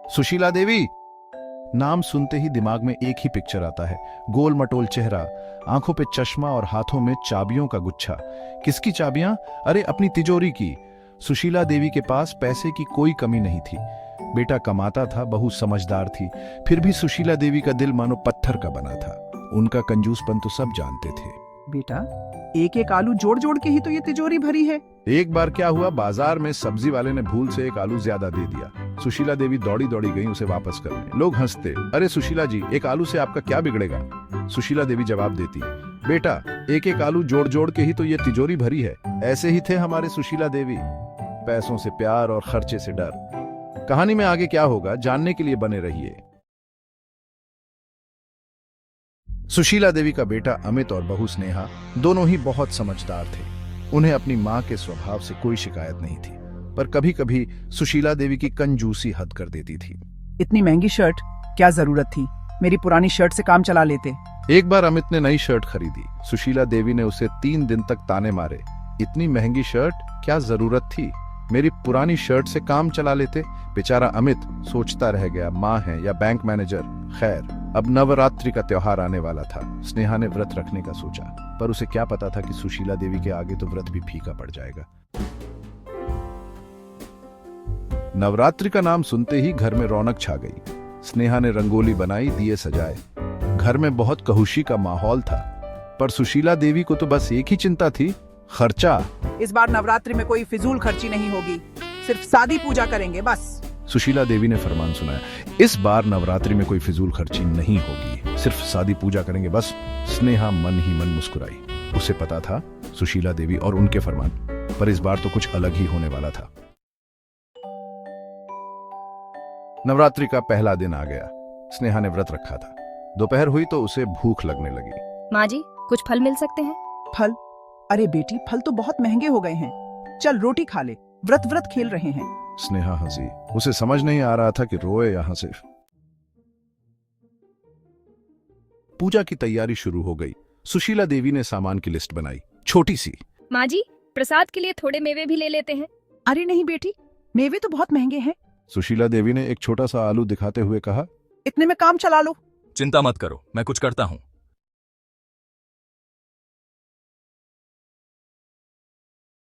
सुशीला देवी। नाम सुनते ही दिमाग में एक ही पिक्चर आता है, गोल मटोल चेहरा, आंखों पे चश्मा और हाथों में चाबियों का गुच्छा। किसकी चाबियां? अरे अपनी तिजोरी की। सुशीला देवी के पास पैसे की कोई कमी नहीं थी। बेटा कमाता था, बहू समझदार थी, फिर भी सुशीला देवी का दिल मानो पत्थर का बना था। उनका कंजूसपन तो सब जानते थे। बेटा, एक एक आलू जोड़ जोड़ के ही तो ये तिजोरी भरी है। एक बार क्या हुआ, बाजार में सब्जी वाले ने भूल से एक आलू ज्यादा दे दिया। सुशीला देवी दौड़ी दौड़ी गई उसे वापस करने। लोग हंसते, अरे सुशीला जी, एक आलू से आपका क्या बिगड़ेगा? सुशीला देवी जवाब देती, बेटा एक एक आलू जोड़ जोड़ के ही तो ये तिजोरी भरी है। ऐसे ही थे हमारे सुशीला देवी, पैसों से प्यार और खर्चे से डर। कहानी में आगे क्या होगा जानने के लिए बने रहिए। सुशीला देवी का बेटा अमित और बहू स्नेहा दोनों ही बहुत समझदार थे। उन्हें अपनी मां के स्वभाव से कोई शिकायत नहीं थी, पर कभी कभी सुशीला देवी की कंजूसी हद कर देती थी। इतनी महंगी शर्ट क्या जरूरत थी? मेरी पुरानी शर्ट से काम चला लेते। एक बार अमित ने नई शर्ट खरीदी। सुशीला देवी ने उसे 3 दिन तक ताने मारे। इतनी महंगी शर्ट, क्या जरूरत थी? मेरी पुरानी शर्ट से काम चला लेते। बेचारा अमित सोचता रह गया, माँ है या बैंक मैनेजर। खैर, अब नवरात्रि का त्योहार आने वाला था। स्नेहा ने व्रत रखने का सोचा, पर उसे क्या पता था कि सुशीला देवी के आगे तो व्रत भी फीका पड़ जाएगा। नवरात्रि का नाम सुनते ही घर में रौनक छा गई। स्नेहा ने रंगोली बनाई, दिए सजाए। घर में बहुत कहुशी का माहौल था, पर सुशीला देवी को तो बस एक ही चिंता थी, खर्चा। इस बार नवरात्रि में कोई फिजूल खर्ची नहीं होगी, सिर्फ सादी पूजा करेंगे बस। सुशीला देवी ने फरमान सुनाया, इस बार नवरात्रि में कोई फिजूल खर्ची नहीं होगी, सिर्फ सादी पूजा करेंगे बस। स्नेहा मन ही मन मुस्कुराई। उसे पता था सुशीला देवी और उनके फरमान, पर इस बार तो कुछ अलग ही होने वाला था। नवरात्रि का पहला दिन आ गया। स्नेहा ने व्रत रखा था। दोपहर हुई तो उसे भूख लगने लगी। माँ जी, कुछ फल मिल सकते हैं? फल? अरे बेटी, फल तो बहुत महंगे हो गए हैं। चल रोटी खा ले, व्रत व्रत खेल रहे हैं। स्नेहा हंसी। उसे समझ नहीं आ रहा था कि रोए या हंसे। पूजा की तैयारी शुरू हो गई। सुशीला देवी ने सामान की लिस्ट बनाई, छोटी सी। माँ जी, प्रसाद के लिए थोड़े मेवे भी ले लेते हैं। अरे नहीं बेटी, मेवे तो बहुत महंगे हैं। सुशीला देवी ने एक छोटा सा आलू दिखाते हुए कहा, इतने में काम चला लो। चिंता मत करो, मैं कुछ करता हूँ।